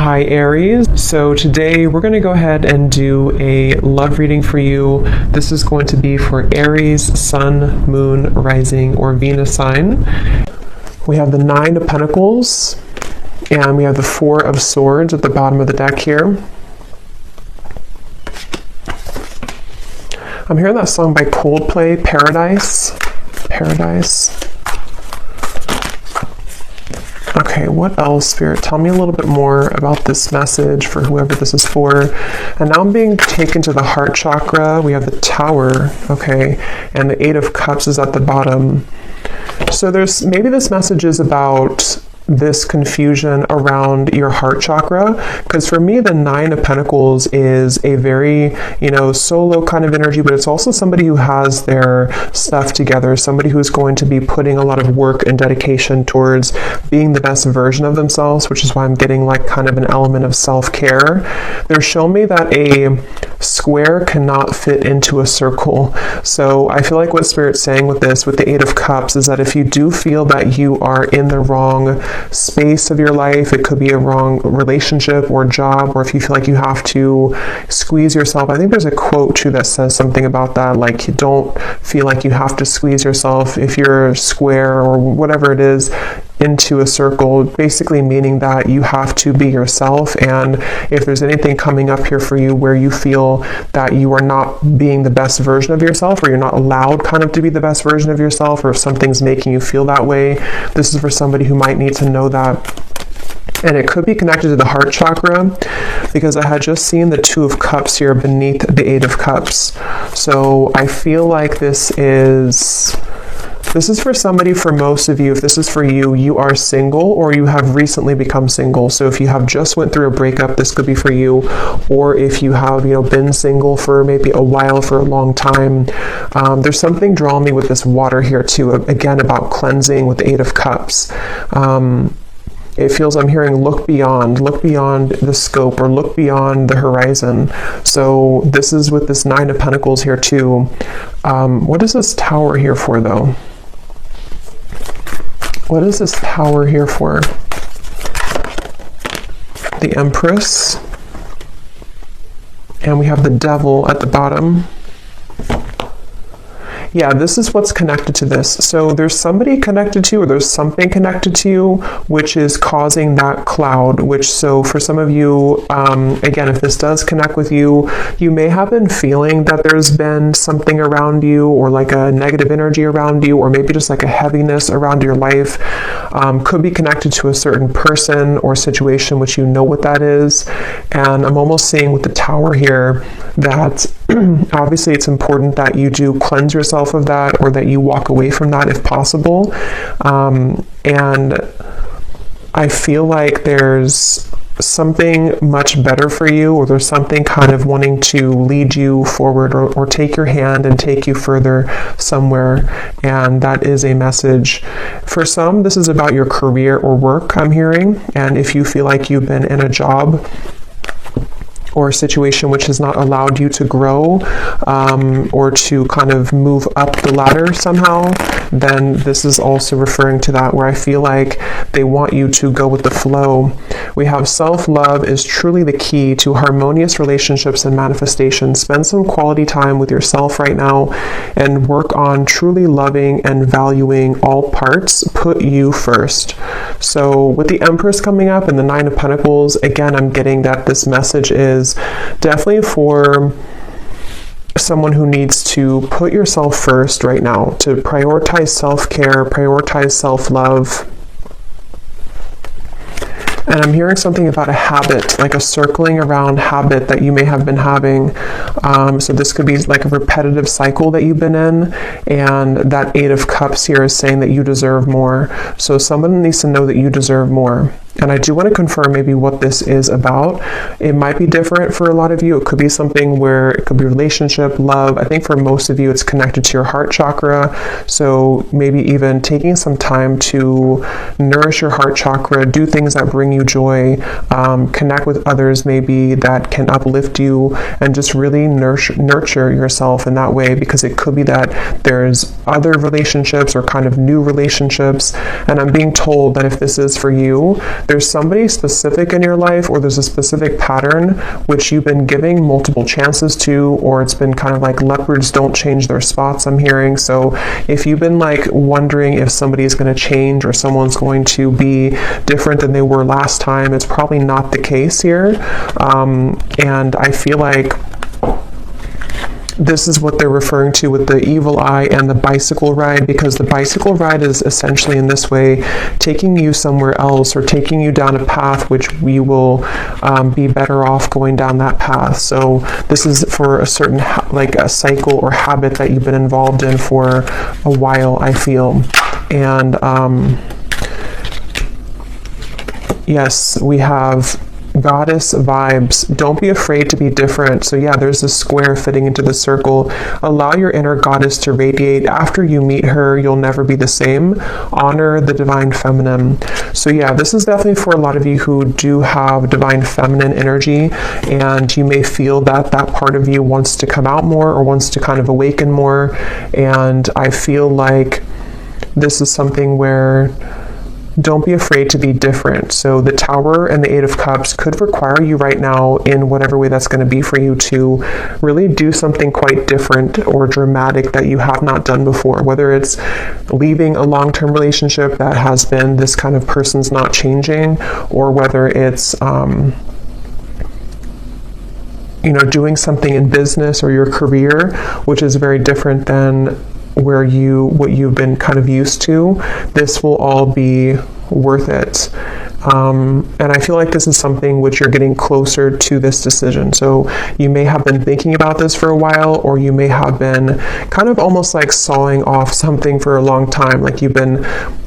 Hi Aries. So today we're going to go ahead and do a love reading for you. This is going to be for Aries, Sun, Moon, Rising, or Venus sign. We have the Nine of Pentacles and we have the Four of Swords at the bottom of the deck here. I'm hearing that song by Coldplay, Paradise. Okay, what else, Spirit? Tell me a little bit more about this message for whoever this is for. And now I'm being taken to the heart chakra. We have the Tower, okay, and the Eight of Cups is at the bottom. So maybe this message is about this confusion around your heart chakra, because for me the Nine of Pentacles is a very solo kind of energy, but it's also somebody who has their stuff together, somebody who's going to be putting a lot of work and dedication towards being the best version of themselves, which is why I'm getting like kind of an element of self-care. They're showing me that a square cannot fit into a circle. So I feel like what Spirit's saying with this, with the Eight of Cups, is that if you do feel that you are in the wrong space of your life, it could be a wrong relationship or job, or if you feel like you have to squeeze yourself. I think there's a quote too that says something about that, like you don't feel like you have to squeeze yourself if you're square or whatever it is into a circle, basically meaning that you have to be yourself. And if there's anything coming up here for you where you feel that you are not being the best version of yourself, or you're not allowed kind of to be the best version of yourself, or if something's making you feel that way, this is for somebody who might need to know that. And it could be connected to the heart chakra, because I had just seen the Two of Cups here beneath the Eight of Cups. So I feel like this is for somebody. For most of you, if this is for you, you are single or you have recently become single. So if you have just went through a breakup, this could be for you. Or if you have been single for maybe a while, for a long time, there's something drawing me with this water here too, again about cleansing with the Eight of Cups. It feels, I'm hearing look beyond the scope, or look beyond the horizon. So this is with this Nine of Pentacles here too. What is this Tower here for though? What is this Tower here for? The Empress. And we have the Devil at the bottom. Yeah, this is what's connected to this. So there's somebody connected to you, or there's something connected to you, which is causing that cloud, so for some of you, again, if this does connect with you, you may have been feeling that there's been something around you, or like a negative energy around you, or maybe just like a heaviness around your life. Could be connected to a certain person or situation, which you know what that is. And I'm almost seeing with the Tower here that obviously it's important that you do cleanse yourself of that, or that you walk away from that if possible. And I feel like there's something much better for you, or there's something kind of wanting to lead you forward, or take your hand and take you further somewhere. And that is a message. For some, this is about your career or work, I'm hearing. And if you feel like you've been in a job or a situation which has not allowed you to grow, or to kind of move up the ladder somehow, then this is also referring to that, where I feel like they want you to go with the flow. We have self-love is truly the key to harmonious relationships and manifestation. Spend some quality time with yourself right now and work on truly loving and valuing all parts. Put you first. So with the Empress coming up and the Nine of Pentacles, again, I'm getting that this message is definitely for someone who needs to put yourself first right now, to prioritize self-care, prioritize self-love. And I'm hearing something about a habit, like a circling around habit that you may have been having. So this could be like a repetitive cycle that you've been in. And that Eight of Cups here is saying that you deserve more. So someone needs to know that you deserve more. And I do want to confirm maybe what this is about. It might be different for a lot of you. It could be something where it could be relationship, love. I think for most of you, it's connected to your heart chakra. So maybe even taking some time to nourish your heart chakra, do things that bring you joy, connect with others maybe that can uplift you, and just really nurture yourself in that way, because it could be that there's other relationships or kind of new relationships. And I'm being told that if this is for you, there's somebody specific in your life, or there's a specific pattern which you've been giving multiple chances to, or it's been kind of like leopards don't change their spots, I'm hearing. So if you've been like wondering if somebody is going to change or someone's going to be different than they were last time, it's probably not the case here. And I feel like this is what they're referring to with the evil eye and the bicycle ride, because the bicycle ride is essentially in this way taking you somewhere else, or taking you down a path which we will be better off going down that path. So this is for a certain like a cycle or habit that you've been involved in for a while, I feel. And yes, we have goddess vibes. Don't be afraid to be different. So yeah, there's a square fitting into the circle. Allow your inner goddess to radiate. After you meet her, you'll never be the same. Honor the divine feminine. So yeah, this is definitely for a lot of you who do have divine feminine energy, and you may feel that that part of you wants to come out more, or wants to kind of awaken more. And I feel like this is something where don't be afraid to be different. So the Tower and the Eight of Cups could require you right now, in whatever way that's going to be for you, to really do something quite different or dramatic that you have not done before. Whether it's leaving a long-term relationship that has been this kind of person's not changing, or whether it's you know, doing something in business or your career which is very different than what you've been kind of used to. This will all be worth it. And I feel like this is something which you're getting closer to this decision. So you may have been thinking about this for a while, or you may have been kind of almost like sawing off something for a long time. Like you've been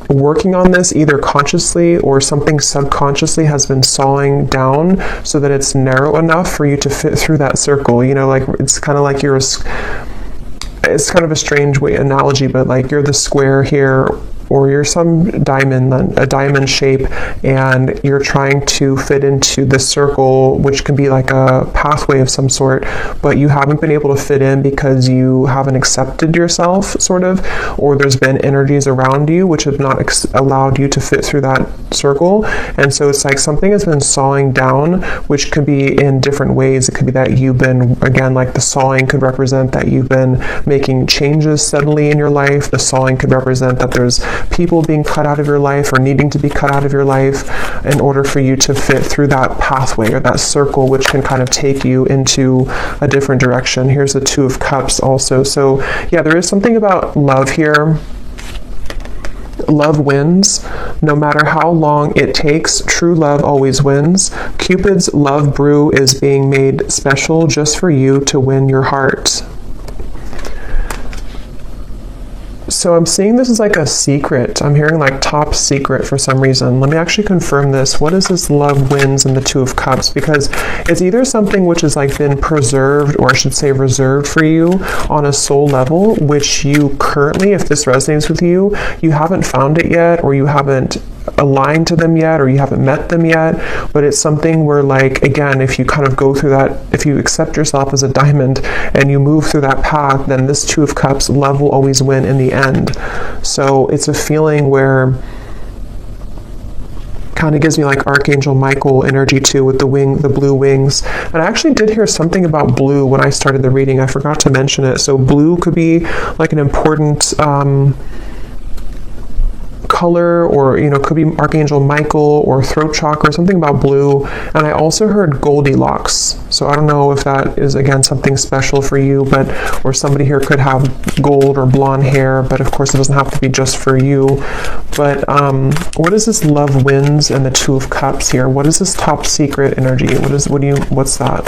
working on this either consciously, or something subconsciously has been sawing down so that it's narrow enough for you to fit through that circle. You know, like it's kind of like it's kind of a strange analogy, but like you're the square here, or you're some diamond, a diamond shape, and you're trying to fit into this circle, which can be like a pathway of some sort, but you haven't been able to fit in because you haven't accepted yourself, sort of, or there's been energies around you which have not allowed you to fit through that circle. And so it's like something has been sawing down, which could be in different ways. It could be that you've been, again, like the sawing could represent that you've been making changes suddenly in your life. The sawing could represent that there's people being cut out of your life, or needing to be cut out of your life in order for you to fit through that pathway or that circle, which can kind of take you into a different direction. Here's the Two of Cups also. So yeah, there is something about love here. Love wins. No matter how long it takes, true love always wins. Cupid's love brew is being made special just for you to win your heart. So I'm seeing this as like a secret. I'm hearing like top secret for some reason. Let me actually confirm this. What is this love wins in the Two of Cups? Because it's either something which has like been preserved, or I should say reserved for you on a soul level, which you currently, if this resonates with you, you haven't found it yet, or you haven't aligned to them yet, or you haven't met them yet. But it's something where, like, again, if you kind of go through that, if you accept yourself as a diamond and you move through that path, then this Two of Cups, love will always win in the end. So it's a feeling where kind of gives me like Archangel Michael energy too, with the blue wings. And I actually did hear something about blue when I started the reading. I forgot to mention it. So blue could be like an important color, or, you know, could be Archangel Michael or throat chakra, something about blue. And I also heard Goldilocks. So I don't know if that is, again, something special for you, but, or somebody here could have gold or blonde hair, but of course it doesn't have to be just for you. But what is this love wins and the Two of Cups here? What is this top secret energy? What's that?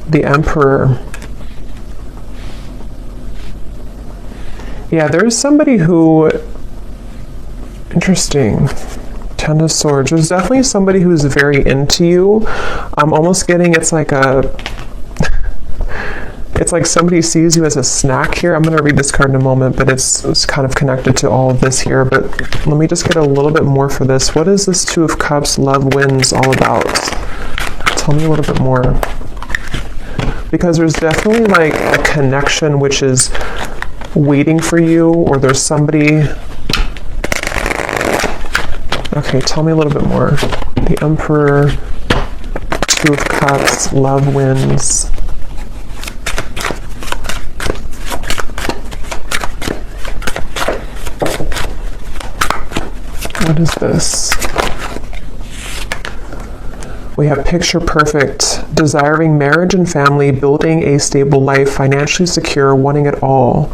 The Emperor. Yeah, there's somebody who, interesting, Ten of Swords. There's definitely somebody who's very into you. I'm almost getting, it's like somebody sees you as a snack here. I'm going to read this card in a moment, but it's kind of connected to all of this here. But let me just get a little bit more for this. What is this Two of Cups, love wins, all about? Tell me a little bit more. Because there's definitely like a connection which is waiting for you, or there's somebody... Okay, tell me a little bit more. The Emperor, Two of Cups, love wins. What is this? We have picture perfect, desiring marriage and family, building a stable life, financially secure, wanting it all.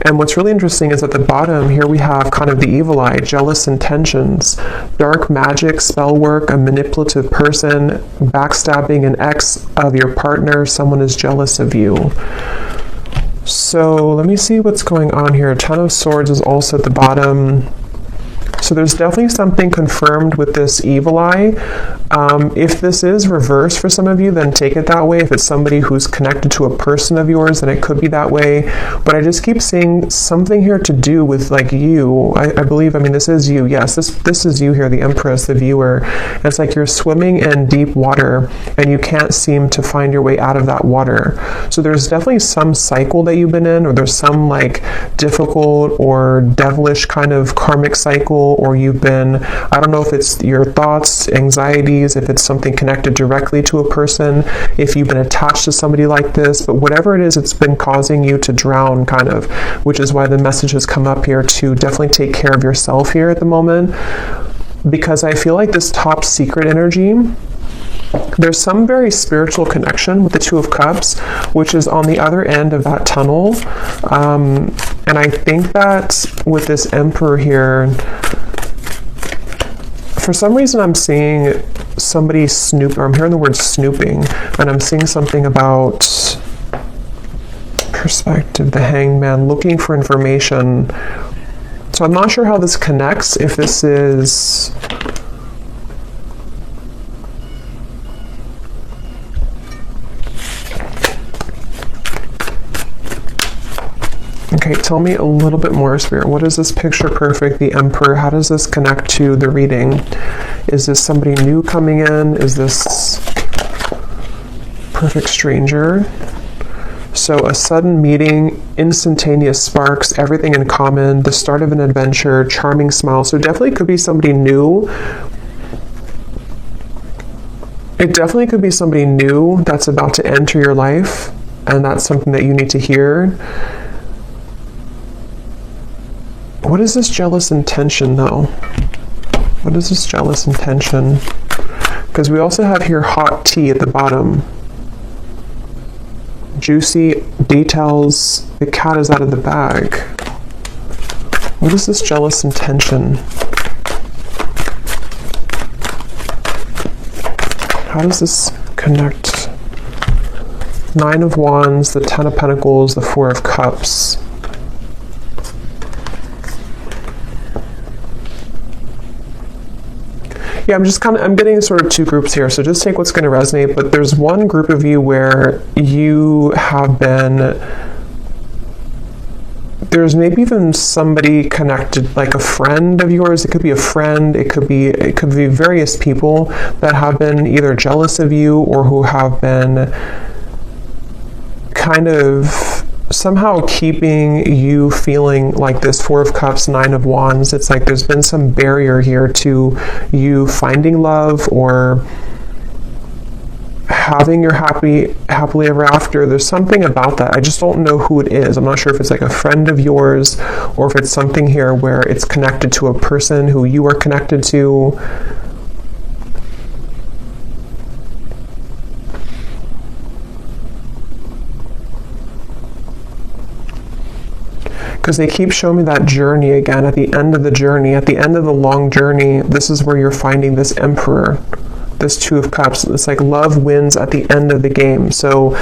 And what's really interesting is at the bottom here we have kind of the evil eye, jealous intentions, dark magic, spell work, a manipulative person, backstabbing, an ex of your partner, someone is jealous of you. So let me see what's going on here. Ten of Swords is also at the bottom. So there's definitely something confirmed with this evil eye. If this is reversed for some of you, then take it that way. If it's somebody who's connected to a person of yours, then it could be that way. But I just keep seeing something here to do with like you. I believe, I mean, this is you. Yes, this is you here, the Empress, the viewer. And it's like you're swimming in deep water and you can't seem to find your way out of that water. So there's definitely some cycle that you've been in, or there's some like difficult or devilish kind of karmic cycle, or you've been, I don't know if it's your thoughts, anxieties, if it's something connected directly to a person, if you've been attached to somebody like this, but whatever it is, it's been causing you to drown kind of, which is why the message has come up here to definitely take care of yourself here at the moment. Because I feel like this top secret energy, there's some very spiritual connection with the Two of Cups, which is on the other end of that tunnel. And I think that with this Emperor here, for some reason I'm seeing somebody snoop, or I'm hearing the word snooping, and I'm seeing something about perspective, the Hangman, looking for information. So I'm not sure how this connects, if this is... Okay, tell me a little bit more, Spirit. What is this picture perfect, the Emperor? How does this connect to the reading? Is this somebody new coming in? Is this perfect stranger? So a sudden meeting, instantaneous sparks, everything in common, the start of an adventure, charming smile. So definitely could be somebody new. It definitely could be somebody new that's about to enter your life, and that's something that you need to hear. What is this jealous intention, though? What is this jealous intention? Because we also have here hot tea at the bottom. Juicy details. The cat is out of the bag. What is this jealous intention? How does this connect? Nine of Wands, the Ten of Pentacles, the Four of Cups. Yeah, I'm getting sort of two groups here, so just take what's going to resonate, but there's one group of you where you have been, there's maybe even somebody connected, like a friend of yours. It could be a friend, it could be various people that have been either jealous of you or who have been kind of somehow keeping you feeling like this. Four of Cups, Nine of Wands. It's like there's been some barrier here to you finding love or having your happily ever after. There's something about that. I just don't know who it is. I'm not sure if it's like a friend of yours or if it's something here where it's connected to a person who you are connected to. Because they keep showing me that journey again. At the end of the journey, at the end of the long journey, this is where you're finding this Emperor, this Two of Cups. It's like love wins at the end of the game. So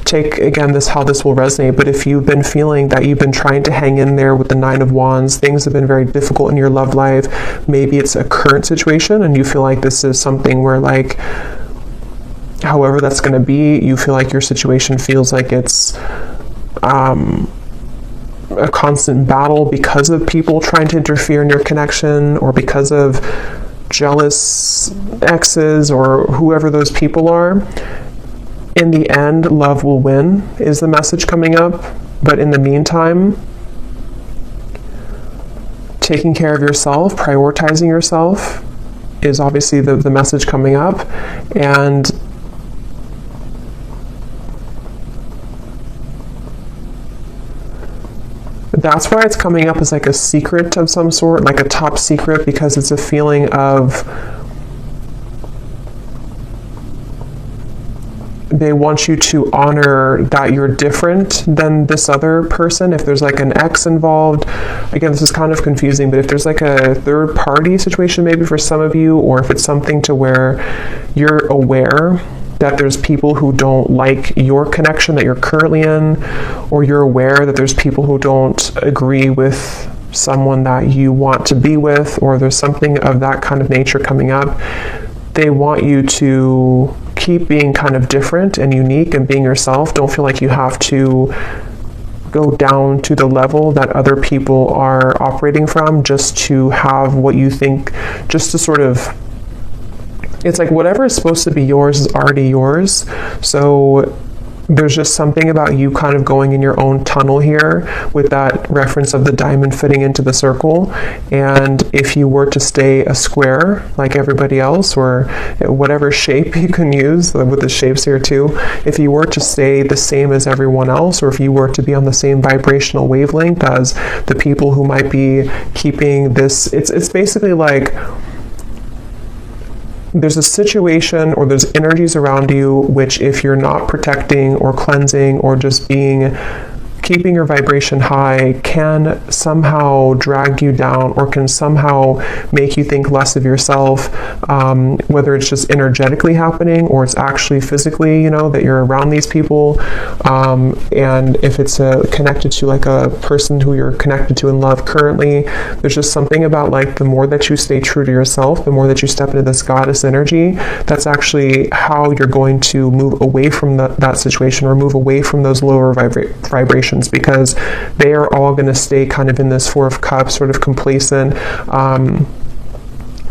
take, again, how this will resonate. But if you've been feeling that you've been trying to hang in there with the Nine of Wands, things have been very difficult in your love life. Maybe it's a current situation and you feel like this is something where, like, however that's going to be, you feel like your situation feels like it's a constant battle because of people trying to interfere in your connection, or because of jealous exes or whoever those people are. In the end, love will win is the message coming up. But in the meantime, taking care of yourself, prioritizing yourself is obviously the message coming up. And that's why it's coming up as like a secret of some sort, like a top secret, because it's a feeling of they want you to honor that you're different than this other person. If there's like an ex involved, again, this is kind of confusing, but if there's like a third party situation maybe for some of you, or if it's something to where you're aware that there's people who don't like your connection that you're currently in, or you're aware that there's people who don't agree with someone that you want to be with, or there's something of that kind of nature coming up, they want you to keep being kind of different and unique and being yourself. Don't feel like you have to go down to the level that other people are operating from just to have what you think, just to sort of, it's like whatever is supposed to be yours is already yours. So there's just something about you kind of going in your own tunnel here with that reference of the diamond fitting into the circle. And if you were to stay a square like everybody else, or whatever shape you can use with the shapes here too, if you were to stay the same as everyone else, or if you were to be on the same vibrational wavelength as the people who might be keeping this, it's basically like there's a situation or there's energies around you which, if you're not protecting or cleansing or just keeping your vibration high, can somehow drag you down or can somehow make you think less of yourself, whether it's just energetically happening or it's actually physically, you know, that you're around these people. And if it's connected to like a person who you're connected to in love currently, there's just something about like the more that you stay true to yourself, the more that you step into this goddess energy, that's actually how you're going to move away from that situation, or move away from those lower vibrations, because they are all going to stay kind of in this Four of Cups, sort of complacent,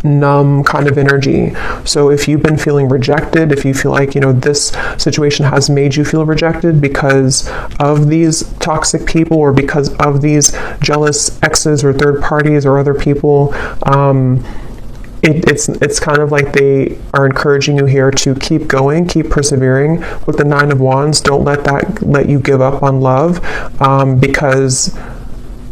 numb kind of energy. So if you've been feeling rejected, if you feel like, you know, this situation has made you feel rejected because of these toxic people, or because of these jealous exes or third parties or other people, it's kind of like they are encouraging you here to keep going, keep persevering. With the Nine of Wands, don't let you give up on love, because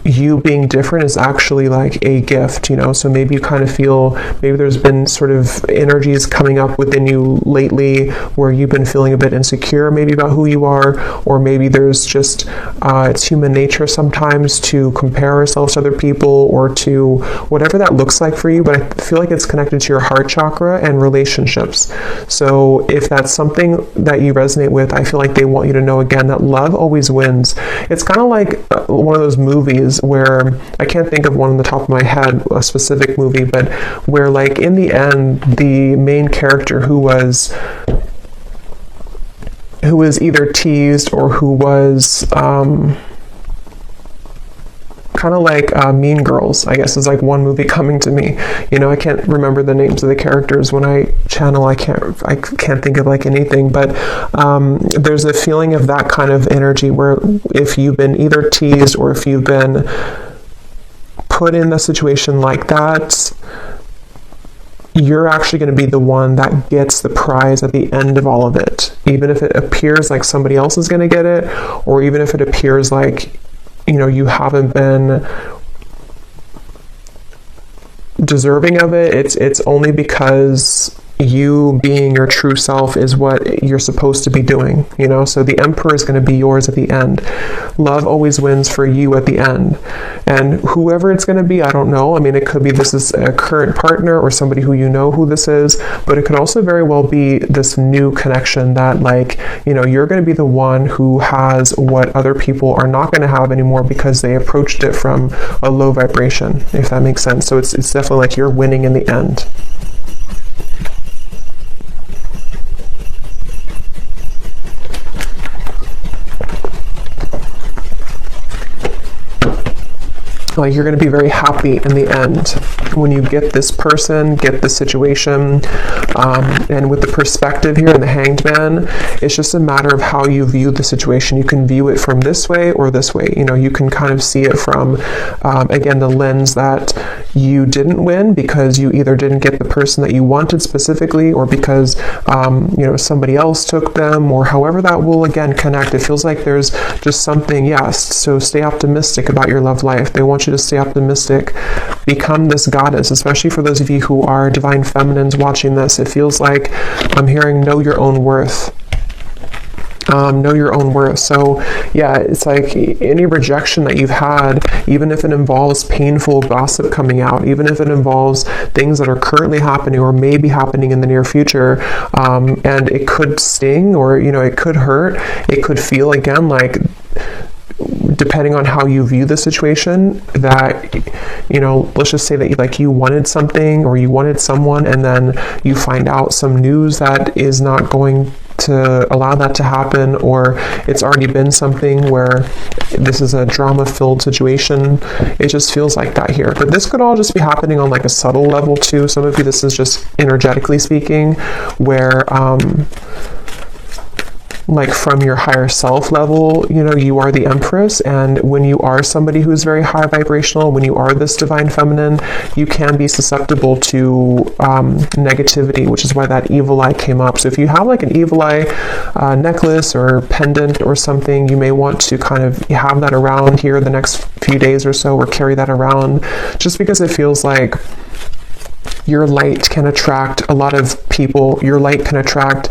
you being different is actually like a gift, you know. So maybe you kind of feel, maybe there's been sort of energies coming up within you lately where you've been feeling a bit insecure maybe about who you are, or maybe there's just it's human nature sometimes to compare ourselves to other people, or to whatever that looks like for you. But I feel like it's connected to your heart chakra and relationships. So if that's something that you resonate with, I feel like they want you to know again that love always wins. It's kind of like one of those movies where, I can't think of one on the top of my head, a specific movie, but where like in the end, the main character who was either teased or who was kind of like Mean Girls, I guess, is like one movie coming to me. You know, I can't remember the names of the characters when I channel. I can't think of like anything, but there's a feeling of that kind of energy where if you've been either teased or if you've been put in a situation like that, you're actually going to be the one that gets the prize at the end of all of it. Even if it appears like somebody else is going to get it, or even if it appears like, you know, you haven't been deserving of it, it's only because you being your true self is what you're supposed to be doing, you know. So the Emperor is going to be yours at the end. Love always wins for you at the end. And whoever it's going to be, I don't know. I mean, it could be this is a current partner or somebody who you know who this is, but it could also very well be this new connection that, like, you know, you're going to be the one who has what other people are not going to have anymore because they approached it from a low vibration, if that makes sense. So it's definitely like you're winning in the end. Like, you're going to be very happy in the end when you get this person, get the situation. And with the perspective here in the Hanged Man, it's just a matter of how you view the situation. You can view it from this way or this way. You know, you can kind of see it from, again, the lens that you didn't win because you either didn't get the person that you wanted specifically, or because, you know, somebody else took them, or however that will, again, connect. It feels like there's just something, yes. So stay optimistic about your love life. They want you to stay optimistic. Become this goddess, especially for those of you who are divine feminines watching this. It feels like I'm hearing know your own worth. Know your own worth. So yeah, it's like any rejection that you've had, even if it involves painful gossip coming out, even if it involves things that are currently happening or may be happening in the near future, and it could sting, or, you know, it could hurt, it could feel, again, like, depending on how you view the situation, that, you know, let's just say that you wanted something or you wanted someone, and then you find out some news that is not going to allow that to happen, or it's already been something where this is a drama-filled situation. It just feels like that here. But this could all just be happening on like a subtle level too. Some of you, this is just energetically speaking, where like from your higher self level, you know, you are the Empress, and when you are somebody who's very high vibrational, when you are this divine feminine, you can be susceptible to negativity, which is why that evil eye came up. So if you have like an evil eye necklace or pendant or something, you may want to kind of have that around here the next few days or so, or carry that around, just because it feels like your light can attract a lot of people. Your light can attract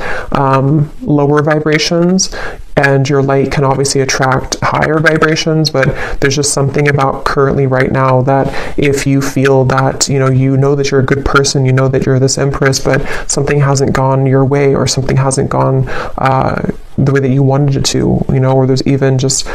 lower vibrations, and your light can obviously attract higher vibrations. But there's just something about currently right now that if you feel that, you know that you're a good person, you know that you're this Empress, but something hasn't gone your way, or something hasn't gone the way that you wanted it to, you know, or there's even just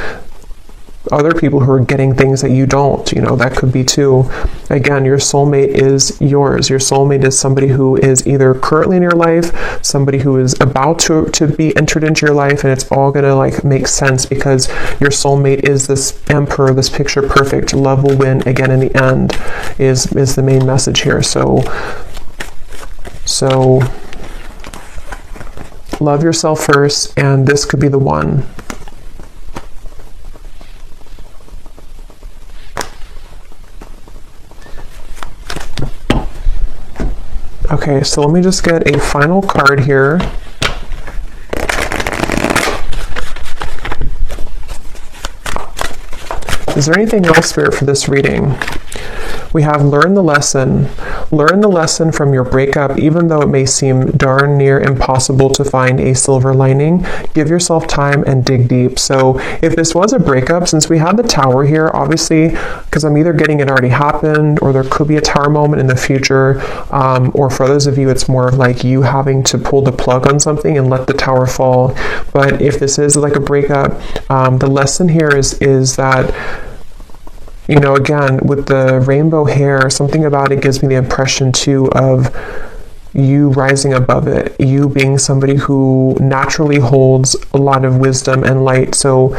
other people who are getting things that you don't, you know, that could be too. Again, your soulmate is yours. Your soulmate is somebody who is either currently in your life, somebody who is about to be entered into your life, and it's all gonna like make sense because your soulmate is this emperor, this picture perfect. Love will win again in the end is the main message here. So love yourself first, and this could be the one. Okay, so let me just get a final card here. Is there anything else, Spirit, for this reading? We have learn the lesson. Learn the lesson from your breakup, even though it may seem darn near impossible to find a silver lining. Give yourself time and dig deep. So if this was a breakup, since we have the Tower here, obviously, because I'm either getting it already happened, or there could be a Tower moment in the future, or for those of you, it's more of like you having to pull the plug on something and let the Tower fall. But if this is like a breakup, the lesson here is that, you know, again, with the rainbow hair, something about it gives me the impression too of you rising above it, you being somebody who naturally holds a lot of wisdom and light. So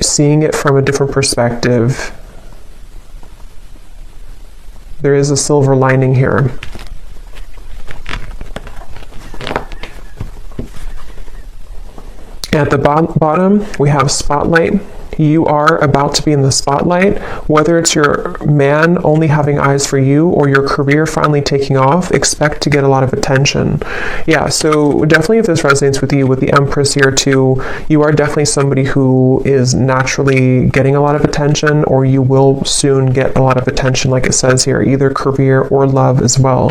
seeing it from a different perspective, there is a silver lining here. At the bottom, we have spotlight. You are about to be in the spotlight, whether it's your man only having eyes for you or your career finally taking off. Expect to get a lot of attention. Yeah, so definitely if this resonates with you, with the Empress here too, you are definitely somebody who is naturally getting a lot of attention, or you will soon get a lot of attention, like it says here, either career or love as well.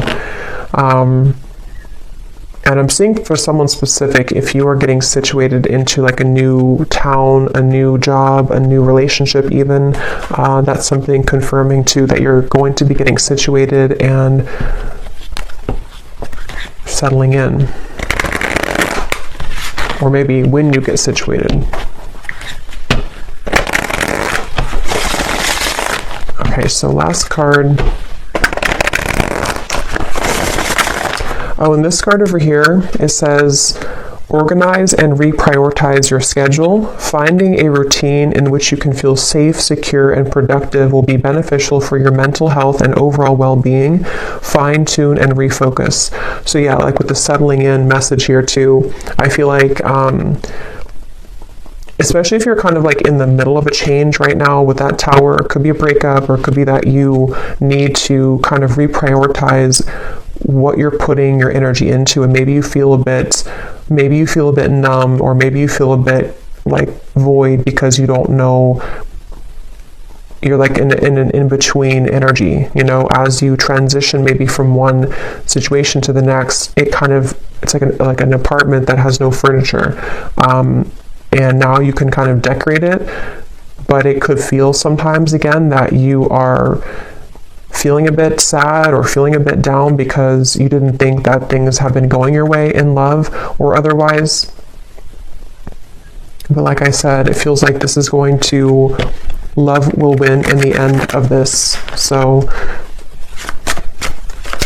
And I'm seeing for someone specific, if you are getting situated into like a new town, a new job, a new relationship even, that's something confirming too that you're going to be getting situated and settling in. Or maybe when you get situated. Okay, so last card. Oh, and this card over here, it says, Organize and reprioritize your schedule. Finding a routine in which you can feel safe, secure, and productive will be beneficial for your mental health and overall well-being. Fine-tune and refocus. So yeah, like with the settling in message here too, I feel like especially if you're kind of like in the middle of a change right now with that Tower, it could be a breakup, or it could be that you need to kind of reprioritize what you're putting your energy into, and maybe you feel a bit numb, or maybe you feel a bit like void because you don't know, you're like in an in-between energy, you know, as you transition maybe from one situation to the next. It's like an apartment that has no furniture, and now you can kind of decorate it, but it could feel sometimes again that you are feeling a bit sad or feeling a bit down because you didn't think that things have been going your way in love or otherwise. But like I said, it feels like this is going to, love will win in the end of this. So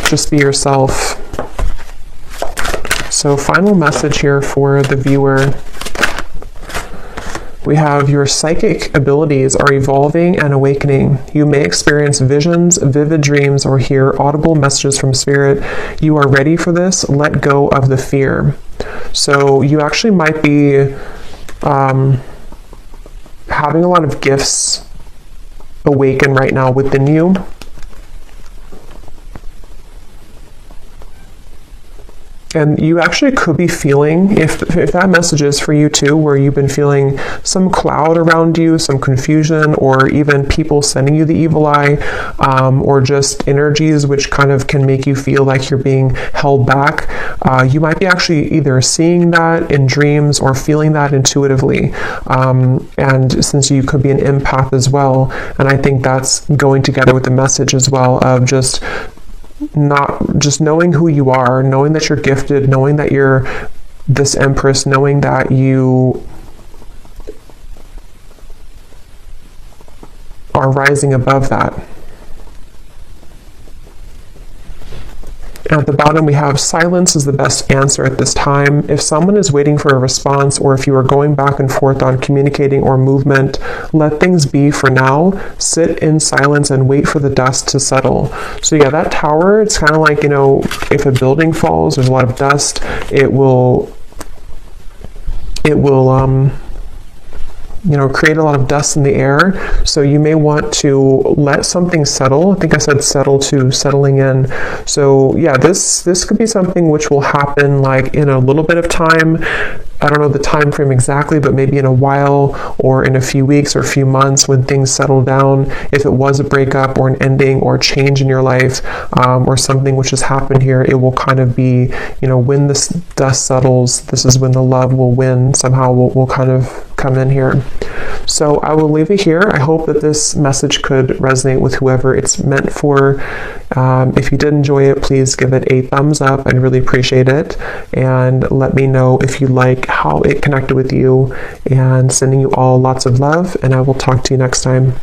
just be yourself. So final message here for the viewer. We have your psychic abilities are evolving and awakening. You may experience visions, vivid dreams, or hear audible messages from spirit. You are ready for this. Let go of the fear. So you actually might be having a lot of gifts awaken right now within you. And you actually could be feeling, if that message is for you too, where you've been feeling some cloud around you, some confusion, or even people sending you the evil eye, or just energies which kind of can make you feel like you're being held back. You might be actually either seeing that in dreams or feeling that intuitively. And since you could be an empath as well, and I think that's going together with the message as well of just knowing who you are, knowing that you're gifted, knowing that you're this Empress, knowing that you are rising above that. At the bottom, we have silence is the best answer at this time. If someone is waiting for a response, or if you are going back and forth on communicating or movement, let things be for now. Sit in silence and wait for the dust to settle. So yeah, that Tower, it's kind of like, you know, if a building falls, there's a lot of dust, it will you know, create a lot of dust in the air. So you may want to let something settle. I think I said settle to settling in. So yeah, this could be something which will happen like in a little bit of time. I don't know the time frame exactly, but maybe in a while, or in a few weeks or a few months when things settle down. If it was a breakup or an ending or a change in your life, or something which has happened here, it will kind of be, you know, when this dust settles, this is when the love will win. Somehow will kind of come in here. So I will leave it here. I hope that this message could resonate with whoever it's meant for. If you did enjoy it, please give it a thumbs up. I'd really appreciate it. And let me know if you like how it connected with you. And sending you all lots of love. And I will talk to you next time.